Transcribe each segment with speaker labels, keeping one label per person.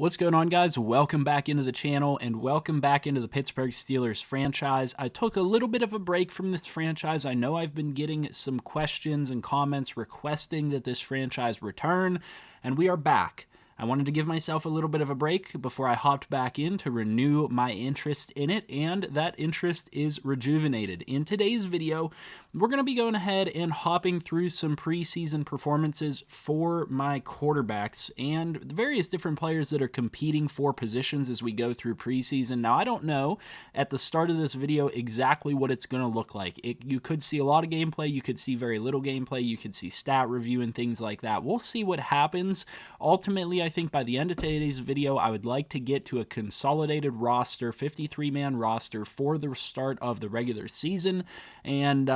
Speaker 1: What's going on, guys? Welcome back into the channel and welcome back into the Pittsburgh Steelers franchise. I took a little bit of a break from this franchise. I know I've been getting some questions and comments requesting that this franchise return, and we are back. I wanted to give myself a little bit of a break before I hopped back in to renew my interest in it, and that interest is rejuvenated. In today's video, we're going to be going ahead and hopping through some preseason performances for my quarterbacks and the various different players that are competing for positions as we go through preseason. Now, I don't know at the start of this video exactly what it's going to look like. You could see a lot of gameplay, you could see very little gameplay, you could see stat review and things like that. We'll see what happens. Ultimately, I think by the end of today's video, I would like to get to a consolidated roster, 53-man roster for the start of the regular season, and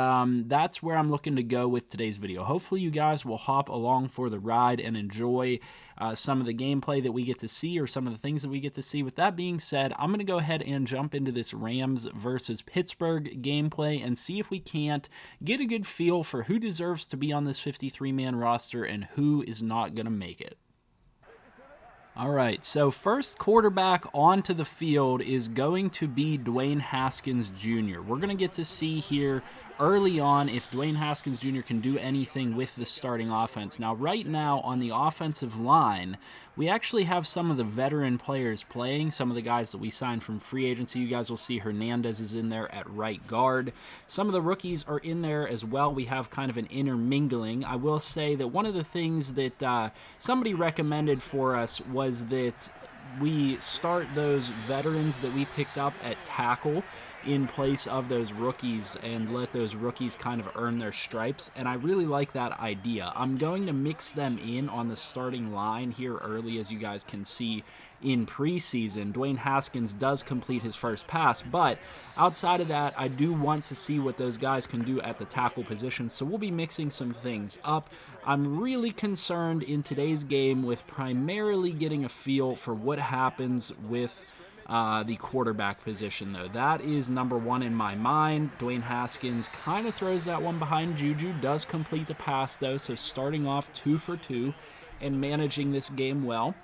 Speaker 1: that's where I'm looking to go with today's video. Hopefully you guys will hop along for the ride and enjoy some of the gameplay that we get to see or some of the things that we get to see. With that being said, I'm going to go ahead and jump into this Rams versus Pittsburgh gameplay and see if we can't get a good feel for who deserves to be on this 53-man roster and who is not going to make it. All right, so first quarterback onto the field is going to be Dwayne Haskins Jr. We're going to get to see here early on if Dwayne Haskins Jr. can do anything with the starting offense. Now, right now on the offensive line, we actually have some of the veteran players playing, some of the guys that we signed from free agency. You guys will see Hernandez is in there at right guard. Some of the rookies are in there as well. We have kind of an intermingling. I will say that one of the things that somebody recommended for us was that we start those veterans that we picked up at tackle in place of those rookies and let those rookies kind of earn their stripes, and I really like that idea. I'm going to mix them in on the starting line here early, as you guys can see in preseason. Dwayne Haskins does complete his first pass, but outside of that, I do want to see what those guys can do at the tackle position, so we'll be mixing some things up. I'm really concerned in today's game with primarily getting a feel for what happens with the quarterback position, though. That is number one in my mind. Dwayne Haskins kind of throws that one behind Juju, does complete the pass, though, so starting off 2 for 2 and managing this game well.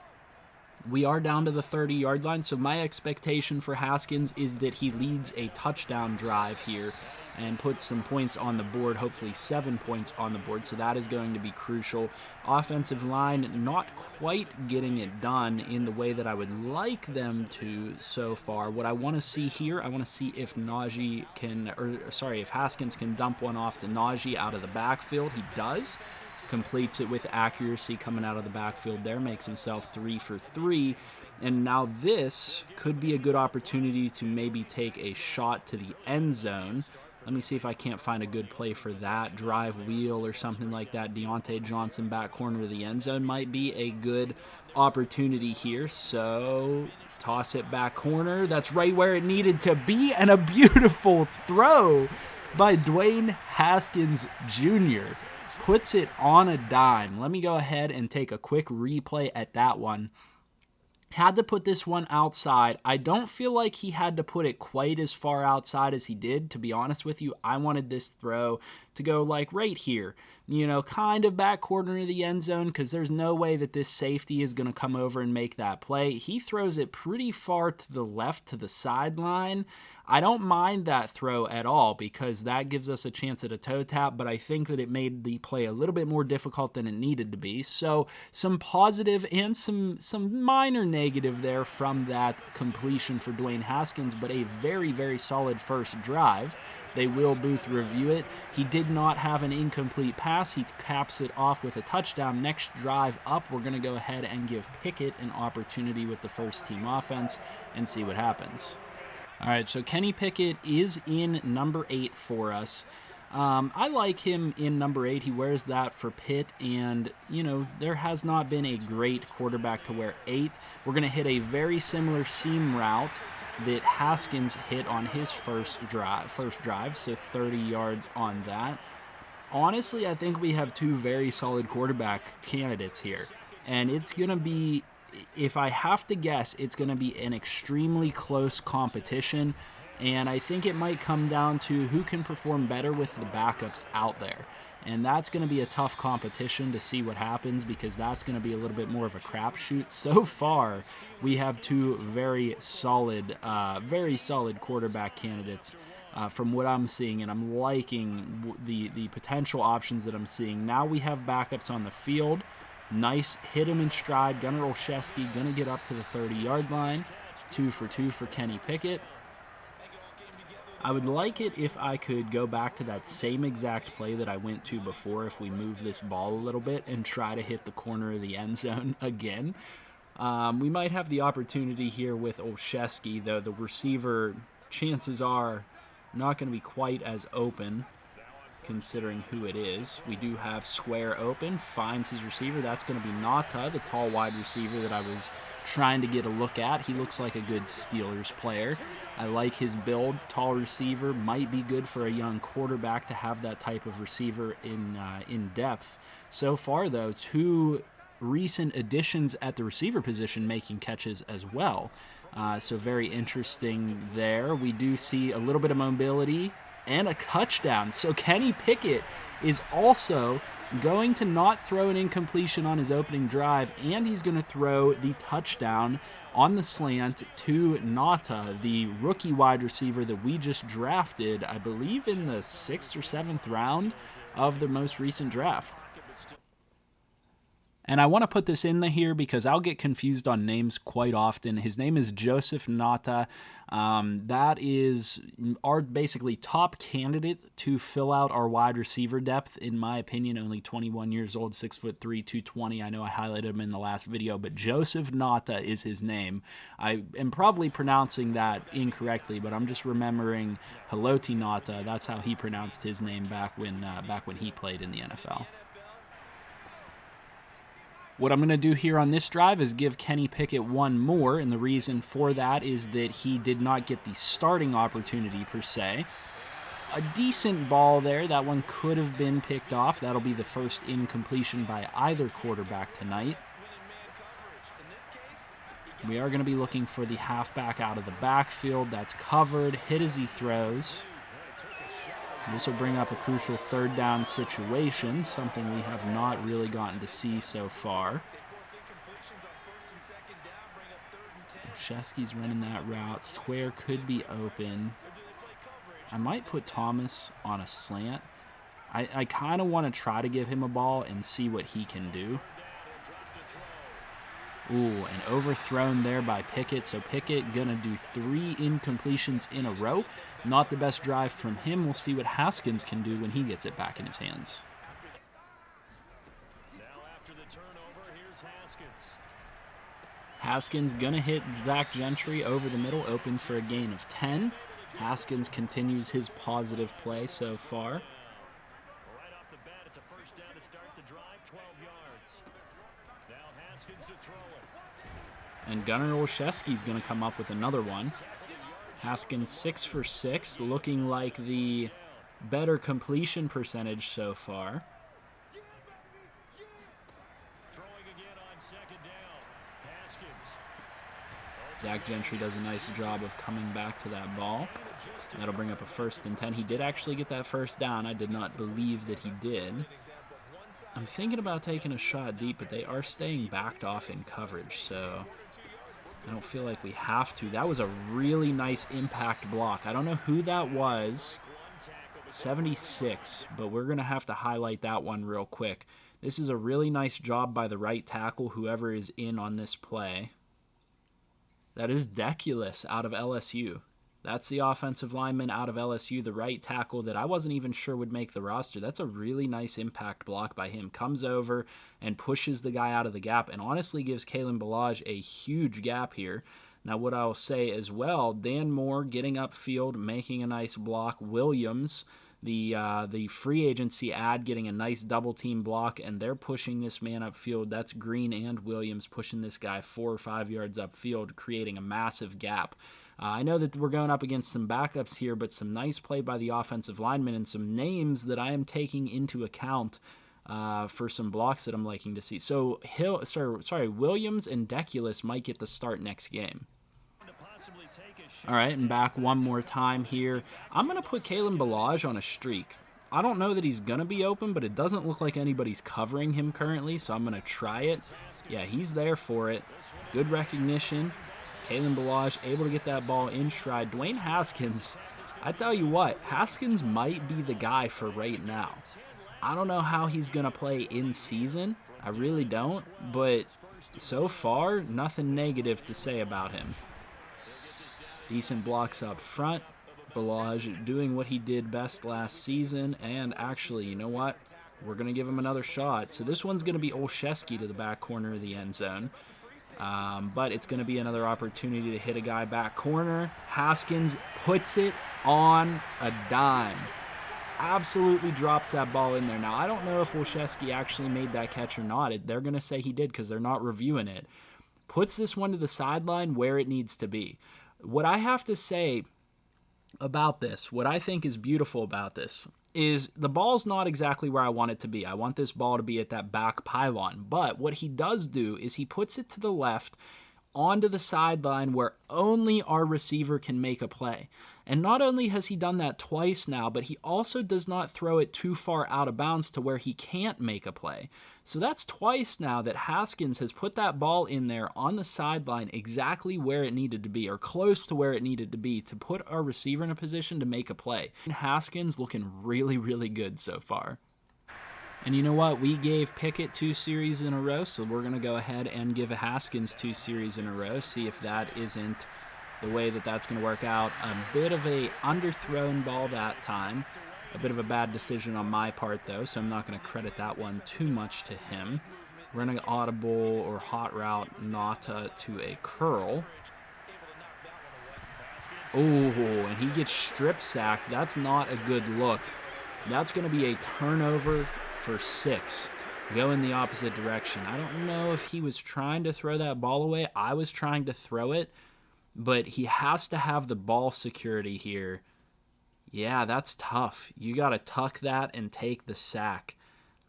Speaker 1: We are down to the 30-yard line, so my expectation for Haskins is that he leads a touchdown drive here and puts some points on the board, hopefully 7 points on the board, so that is going to be crucial. Offensive line not quite getting it done in the way that I would like them to so far. What I want to see here, I want to see if if Haskins can dump one off to Najee out of the backfield. He does. Completes it with accuracy coming out of the backfield there, makes himself 3 for 3. And now this could be a good opportunity to maybe take a shot to the end zone. Let me see if I can't find a good play for that. Drive wheel or something like that. Deontay Johnson back corner of the end zone might be a good opportunity here. So toss it back corner. That's right where it needed to be. And a beautiful throw by Dwayne Haskins Jr. Puts it on a dime. Let me go ahead and take a quick replay at that one. Had to put this one outside. I don't feel like he had to put it quite as far outside as he did, to be honest with you. I wanted this throw to go like right here, you know, kind of back corner of the end zone, because there's no way that this safety is going to come over and make that play. He throws it pretty far to the left to the sideline. I don't mind that throw at all because that gives us a chance at a toe tap, but I think that it made the play a little bit more difficult than it needed to be. So some positive and some minor negative there from that completion for Dwayne Haskins, but a very, very solid first drive. They will booth review it. He did not have an incomplete pass. He caps it off with a touchdown. Next drive up, we're going to go ahead and give Pickett an opportunity with the first team offense and see what happens. All right, so Kenny Pickett is in number 8 for us. I like him in number 8. He wears that for Pitt, and, you know, there has not been a great quarterback to wear 8. We're going to hit a very similar seam route that Haskins hit on his first drive, so 30 yards on that. Honestly, I think we have 2 very solid quarterback candidates here, and it's going to be, if I have to guess, it's going to be an extremely close competition. And I think it might come down to who can perform better with the backups out there. And that's going to be a tough competition to see what happens, because that's going to be a little bit more of a crapshoot. So far, we have two very solid quarterback candidates from what I'm seeing, and I'm liking the potential options that I'm seeing. Now we have backups on the field. Nice, hit him in stride. Gunnar Olszewski going to get up to the 30-yard line. 2 for 2 for Kenny Pickett. I would like it if I could go back to that same exact play that I went to before, if we move this ball a little bit and try to hit the corner of the end zone again. We might have the opportunity here with Olszewski, though the receiver, chances are, not going to be quite as open considering who it is. We do have square open, finds his receiver. That's going to be Nata, the tall wide receiver that I was trying to get a look at. He looks like a good Steelers player. I like his build. Tall receiver might be good for a young quarterback to have that type of receiver in depth. So far, though, two recent additions at the receiver position making catches as well. So very interesting there. We do see a little bit of mobility and a touchdown. So Kenny Pickett is also going to not throw an incompletion on his opening drive, and he's going to throw the touchdown on the slant to Nata, the rookie wide receiver that we just drafted, I believe in the 6th or 7th round of the most recent draft. And I want to put this in here because I'll get confused on names quite often. His name is Joseph Nata. That is our basically top candidate to fill out our wide receiver depth, in my opinion. Only 21 years old, 6'3", 220. I know I highlighted him in the last video, but Joseph Nata is his name. I am probably pronouncing that incorrectly, but I'm just remembering Haloti Nata. That's how he pronounced his name back when he played in the NFL. What I'm going to do here on this drive is give Kenny Pickett one more, and the reason for that is that he did not get the starting opportunity per se. A decent ball there. That one could have been picked off. That'll be the first incompletion by either quarterback tonight. We are going to be looking for the halfback out of the backfield. That's covered. Hit as he throws. This will bring up a crucial third down situation, something we have not really gotten to see so far. Olszewski's running that route. Square could be open. I might put Thomas on a slant. I kind of want to try to give him a ball and see what he can do. Ooh, and overthrown there by Pickett. So Pickett going to do 3 incompletions in a row. Not the best drive from him. We'll see what Haskins can do when he gets it back in his hands.
Speaker 2: Now after the turnover, here's Haskins.
Speaker 1: Haskins going to hit Zach Gentry over the middle, open for a gain of 10. Haskins continues his positive play so far.
Speaker 2: Right off the bat, it's a first down to start the drive, 12 yards. Now Haskins to throw it.
Speaker 1: And Gunnar Olszewski's going to come up with another one. Haskins 6 for 6, looking like the better completion percentage so far.
Speaker 2: Throwing again on second down. Haskins.
Speaker 1: Zach Gentry does a nice job of coming back to that ball. That'll bring up a 1st and 10. He did actually get that first down. I did not believe that he did. I'm thinking about taking a shot deep, but they are staying backed off in coverage, so I don't feel like we have to. That was a really nice impact block. I don't know who that was. 76, but we're going to have to highlight that one real quick. This is a really nice job by the right tackle, whoever is in on this play. That is Deculus out of LSU. That's the offensive lineman out of LSU, the right tackle that I wasn't even sure would make the roster. That's a really nice impact block by him. Comes over and pushes the guy out of the gap and honestly gives Kalen Ballage a huge gap here. Now, what I'll say as well, Dan Moore getting upfield, making a nice block. Williams, the free agency ad, getting a nice double team block, and they're pushing this man upfield. That's Green and Williams pushing this guy 4 or 5 yards upfield, creating a massive gap. I know that we're going up against some backups here, but some nice play by the offensive lineman and some names that I am taking into account for some blocks that I'm liking to see. So Williams and Deculus might get the start next game. All right, and back one more time here. I'm going to put Kalen Ballage on a streak. I don't know that he's going to be open, but it doesn't look like anybody's covering him currently, so I'm going to try it. Yeah, he's there for it. Good recognition. Kalen Ballage able to get that ball in stride. Dwayne Haskins, I tell you what, Haskins might be the guy for right now. I don't know how he's going to play in season. I really don't, but so far, nothing negative to say about him. Decent blocks up front. Ballage doing what he did best last season, and actually, you know what? We're going to give him another shot. So this one's going to be Olszewski to the back corner of the end zone. But it's going to be another opportunity to hit a guy back corner. Haskins puts it on a dime. Absolutely drops that ball in there. Now, I don't know if Olszewski actually made that catch or not. They're going to say he did because they're not reviewing it. Puts this one to the sideline where it needs to be. What I have to say about this, what I think is beautiful about this, is the ball's not exactly where I want it to be. I want this ball to be at that back pylon. But what he does do is he puts it to the left onto the sideline where only our receiver can make a play. And not only has he done that twice now, but he also does not throw it too far out of bounds to where he can't make a play. So that's twice now that Haskins has put that ball in there on the sideline exactly where it needed to be, or close to where it needed to be, to put our receiver in a position to make a play. And Haskins looking really, really good so far. And you know what? We gave Pickett 2 series in a row, so we're going to go ahead and give Haskins 2 series in a row, see if that isn't the way that that's going to work out. A bit of a underthrown ball that time. A bit of a bad decision on my part, though, so I'm not going to credit that one too much to him. Running audible or hot route Nata to a curl. Oh, and he gets strip sacked. That's not a good look. That's going to be a turnover for 6. Go in the opposite direction. I don't know if he was trying to throw that ball away. I was trying to throw it, but he has to have the ball security here. Yeah, that's tough. You got to tuck that and take the sack.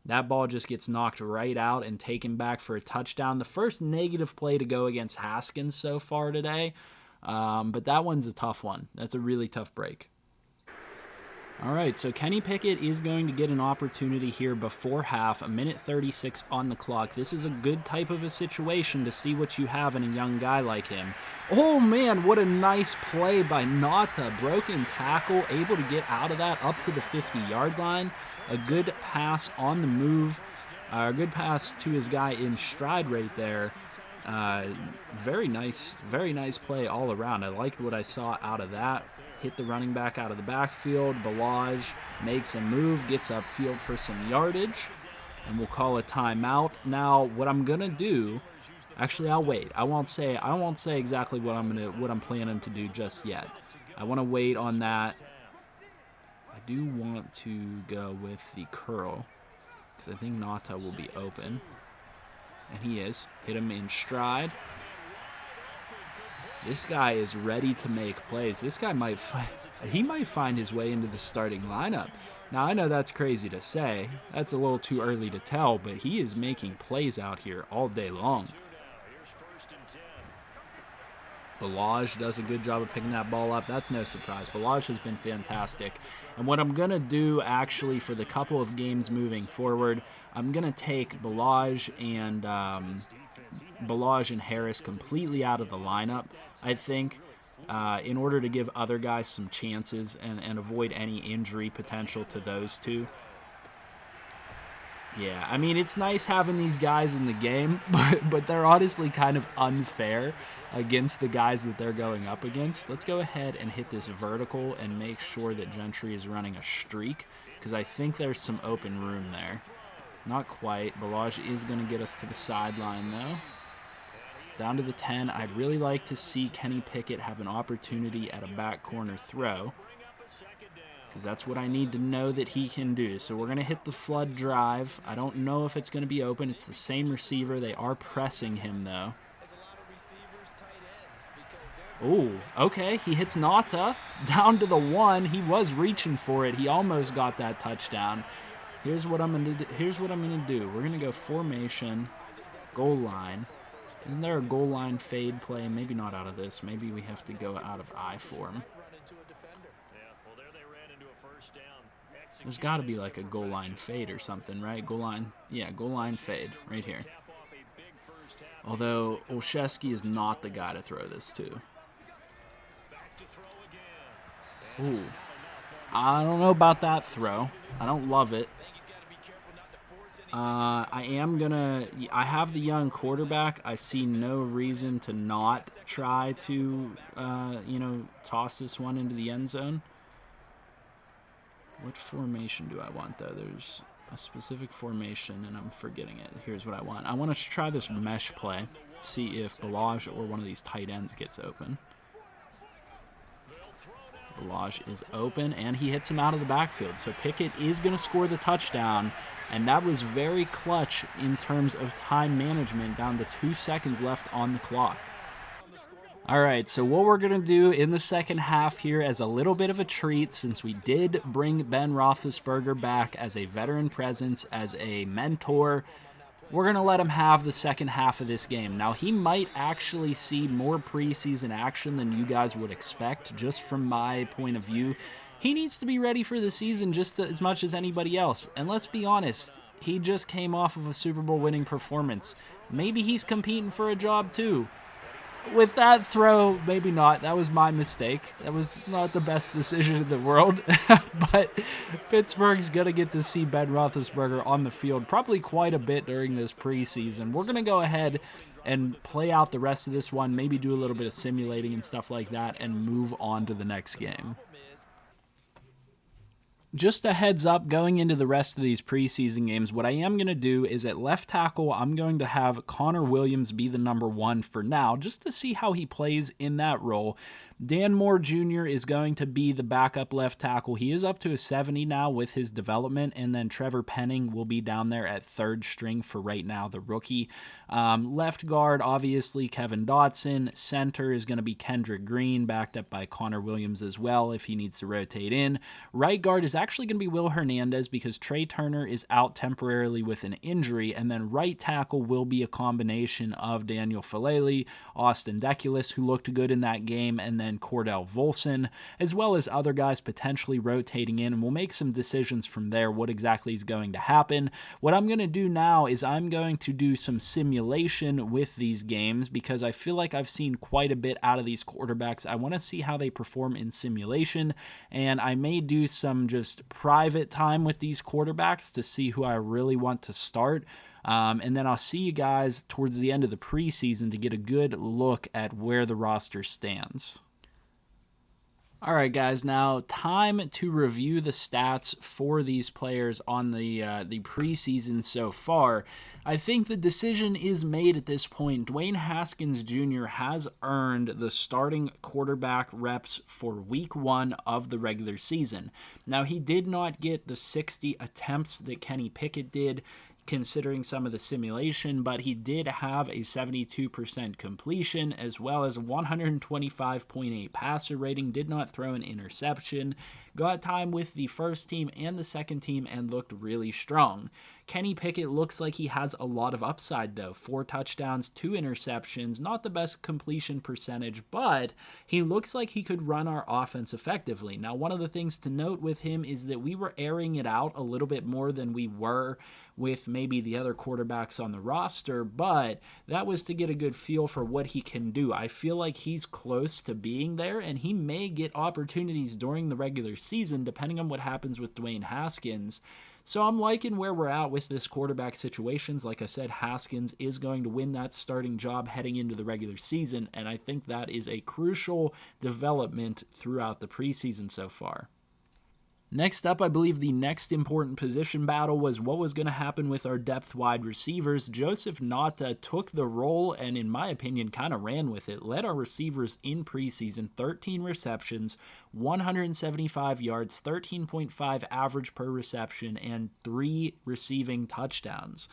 Speaker 1: That ball just gets knocked right out and taken back for a touchdown. The first negative play to go against Haskins so far today, but that one's a tough one. That's a really tough break. All right, so Kenny Pickett is going to get an opportunity here before half, 1:36 on the clock. This is a good type of a situation to see what you have in a young guy like him. Oh, man, what a nice play by Nata. Broken tackle, able to get out of that up to the 50-yard line. A good pass on the move. A good pass to his guy in stride right there. Very nice play all around. I liked what I saw out of that. Hit the running back out of the backfield. Ballage makes a move, gets upfield for some yardage, and we'll call a timeout. Now, what I'm gonna do, actually, I'll wait. I won't say exactly what I'm planning to do just yet. I want to wait on that. I do want to go with the curl because I think Nata will be open, and he is. Hit him in stride. This guy is ready to make plays. This guy might find his way into the starting lineup. Now, I know that's crazy to say. That's a little too early to tell, but he is making plays out here all day long. Ballage does a good job of picking that ball up. That's no surprise. Ballage has been fantastic. And what I'm going to do, actually, for the couple of games moving forward, I'm going to take Ballage and Harris completely out of the lineup, I think, in order to give other guys some chances and avoid any injury potential to those two. Yeah, I mean, it's nice having these guys in the game, but they're honestly kind of unfair against the guys that they're going up against. Let's go ahead and hit this vertical and make sure that Gentry is running a streak, because I think there's some open room there. Not quite. Ballage is going to get us to the sideline, though. Down to the 10. I'd really like to see Kenny Pickett have an opportunity at a back corner throw, because that's what I need to know that he can do. So we're going to hit the flood drive. I don't know if it's going to be open. It's the same receiver. They are pressing him, though. Oh, okay. He hits Nata down to the 1. He was reaching for it. He almost got that touchdown. Here's what I'm going to do. We're going to go formation, goal line. Isn't there a goal line fade play? Maybe not out of this. Maybe we have to go out of I form. There's got to be like a goal line fade or something, right? Goal line. Yeah, goal line fade right here. Although Olszewski is not the guy to throw this to. Ooh. I don't know about that throw. I don't love it. I have the young quarterback. I see no reason to not try to, toss this one into the end zone. What formation do I want, though? There's a specific formation, and I'm forgetting it. Here's what I want. I want to try this mesh play, see if Balaj or one of these tight ends gets open. Balaj is open, and he hits him out of the backfield. So Pickett is going to score the touchdown, and that was very clutch in terms of time management, down to 2 seconds left on the clock. All right, so what we're going to do in the second half here as a little bit of a treat, since we did bring Ben Roethlisberger back as a veteran presence, as a mentor, we're going to let him have the second half of this game. Now, he might actually see more preseason action than you guys would expect, just from my point of view. He needs to be ready for the season just as much as anybody else. And let's be honest, he just came off of a Super Bowl winning performance. Maybe he's competing for a job too. With that throw, maybe not. That was my mistake. That was not the best decision in the world. But Pittsburgh's going to get to see Ben Roethlisberger on the field probably quite a bit during this preseason. We're going to go ahead and play out the rest of this one, maybe do a little bit of simulating and stuff like that, and move on to the next game. Just a heads up, going into the rest of these preseason games, what I am going to do is at left tackle, I'm going to have Connor Williams be the number 1 for now, just to see how he plays in that role. Dan Moore Jr. is going to be the backup left tackle. He is up to a 70 now with his development, and then Trevor Penning will be down there at third string for right now, the rookie. Left guard, obviously, Kevin Dotson. Center is going to be Kendrick Green, backed up by Connor Williams as well if he needs to rotate in. Right guard is actually going to be Will Hernandez because Trey Turner is out temporarily with an injury, and then right tackle will be a combination of Daniel Falele, Austin Deculus, who looked good in that game, and then Cordell Volson, as well as other guys potentially rotating in, and we'll make some decisions from there what exactly is going to happen. What I'm going to do now is I'm going to do some simulation with these games because I feel like I've seen quite a bit out of these quarterbacks. I want to see how they perform in simulation, and I may do some just private time with these quarterbacks to see who I really want to start. And then I'll see you guys towards the end of the preseason to get a good look at where the roster stands. All right, guys, now time to review the stats for these players on the preseason so far. I think the decision is made at this point. Dwayne Haskins Jr. has earned the starting quarterback reps for week 1 of the regular season. Now, he did not get the 60 attempts that Kenny Pickett did, considering some of the simulation, but he did have a 72% completion as well as a 125.8 passer rating, did not throw an interception, got time with the first team and the second team, and looked really strong. Kenny Pickett looks like he has a lot of upside, though. 4 touchdowns, 2 interceptions, not the best completion percentage, but he looks like he could run our offense effectively. Now, one of the things to note with him is that we were airing it out a little bit more than we were with maybe the other quarterbacks on the roster, but that was to get a good feel for what he can do. I feel like he's close to being there, and he may get opportunities during the regular season, depending on what happens with Dwayne Haskins. So I'm liking where we're at with this quarterback situations. Like I said, Haskins is going to win that starting job heading into the regular season, and I think that is a crucial development throughout the preseason so far. Next up, I believe the next important position battle was what was going to happen with our depth wide receivers. Joseph Nata took the role and, in my opinion, kind of ran with it. Led our receivers in preseason, 13 receptions, 175 yards, 13.5 average per reception, and 3 receiving touchdowns.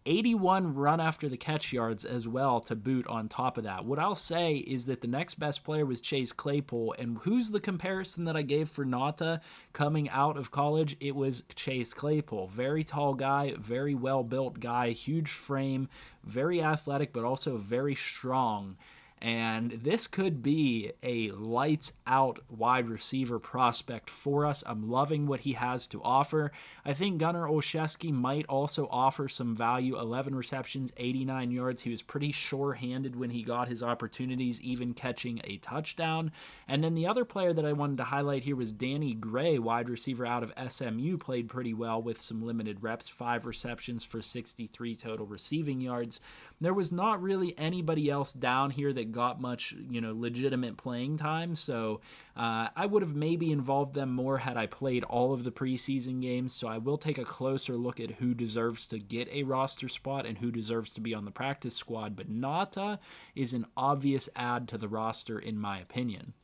Speaker 1: 81 run after the catch yards as well to boot on top of that. What I'll say is that the next best player was Chase Claypool, and who's the comparison that I gave for Nata coming out of college? It was Chase Claypool. Very tall guy, very well-built guy, huge frame, very athletic, but also very strong. And this could be a lights-out wide receiver prospect for us. I'm loving what he has to offer. I think Gunnar Olszewski might also offer some value. 11 receptions, 89 yards. He was pretty sure-handed when he got his opportunities, even catching a touchdown. And then the other player that I wanted to highlight here was Danny Gray, wide receiver out of SMU, played pretty well with some limited reps, 5 receptions for 63 total receiving yards. There was not really anybody else down here that got much, legitimate playing time, so I would have maybe involved them more had I played all of the preseason games, so I will take a closer look at who deserves to get a roster spot and who deserves to be on the practice squad, but Nata is an obvious add to the roster in my opinion.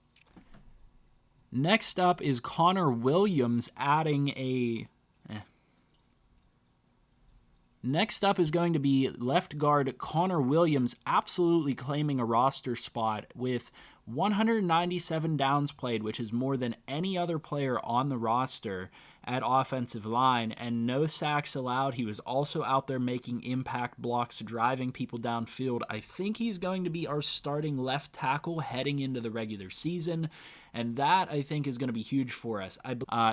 Speaker 1: Next up is Connor Williams adding a... Next up is going to be left guard Connor Williams absolutely claiming a roster spot with 197 downs played, which is more than any other player on the roster at offensive line, and no sacks allowed. He was also out there making impact blocks, driving people downfield. I think he's going to be our starting left tackle heading into the regular season, and that, I think, is going to be huge for us.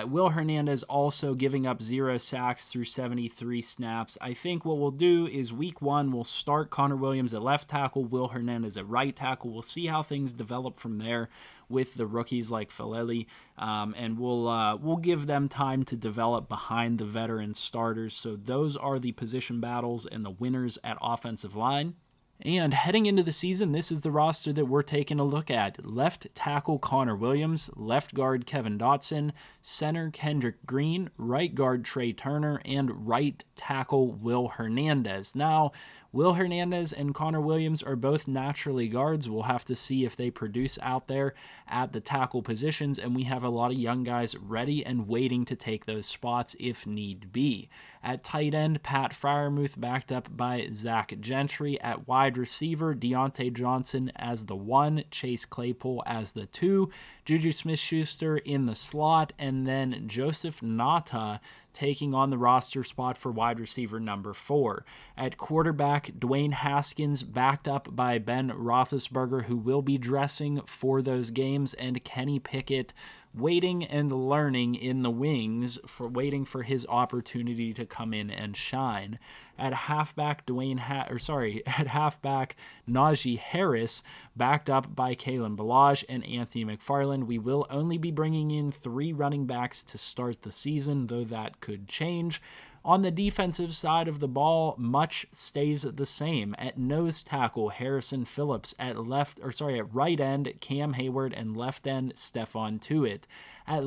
Speaker 1: Will Hernandez also giving up 0 sacks through 73 snaps. I think what we'll do is week 1, we'll start Connor Williams at left tackle, Will Hernandez at right tackle. We'll see how things develop from there with the rookies like Faleli, and we'll give them time to develop behind the veteran starters. So those are the position battles and the winners at offensive line. And heading into the season, this is the roster that we're taking a look at. Left tackle Connor Williams, left guard Kevin Dotson, center Kendrick Green, right guard Trey Turner, and right tackle Will Hernandez. Now, Will Hernandez and Connor Williams are both naturally guards. We'll have to see if they produce out there at the tackle positions, and we have a lot of young guys ready and waiting to take those spots if need be. At tight end, Pat Freiermuth backed up by Zach Gentry. At wide receiver, Deontay Johnson as the 1, Chase Claypool as the 2, Juju Smith-Schuster in the slot, and then Joseph Nata taking on the roster spot for wide receiver number 4. At quarterback, Dwayne Haskins backed up by Ben Roethlisberger, who will be dressing for those games, and Kenny Pickett waiting and learning in the wings, waiting for his opportunity to come in and shine. At halfback, Najee Harris, backed up by Kalen Ballage and Anthony McFarland. We will only be bringing in 3 running backs to start the season, though that could change. On the defensive side of the ball, much stays the same. At nose tackle, Harrison Phillips. At right end, Cam Hayward, and left end, Stephon Tuitt. At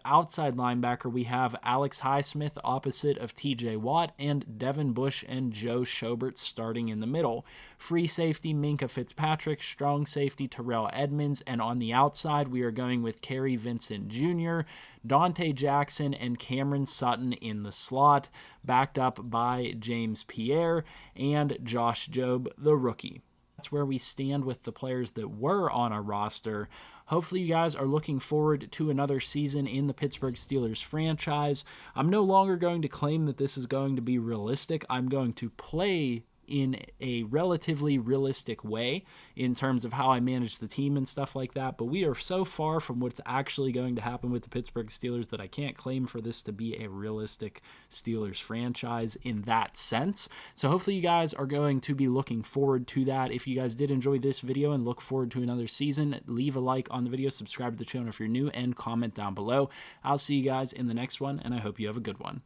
Speaker 1: outside linebacker, we have Alex Highsmith opposite of TJ Watt, and Devin Bush and Joe Schobert starting in the middle. Free safety, Minka Fitzpatrick. Strong safety, Terrell Edmonds. And on the outside, we are going with Kerry Vincent Jr., Dante Jackson, and Cameron Sutton in the slot, backed up by James Pierre and Josh Jobe, the rookie. That's where we stand with the players that were on our roster. Hopefully you guys are looking forward to another season in the Pittsburgh Steelers franchise. I'm no longer going to claim that this is going to be realistic. I'm going to play in a relatively realistic way in terms of how I manage the team and stuff like that, but we are so far from what's actually going to happen with the Pittsburgh Steelers that I can't claim for this to be a realistic Steelers franchise in that sense. So hopefully you guys are going to be looking forward to that. If you guys did enjoy this video and look forward to another season, leave a like on the video, subscribe to the channel if you're new, and comment down below. I'll see you guys in the next one, and I hope you have a good one.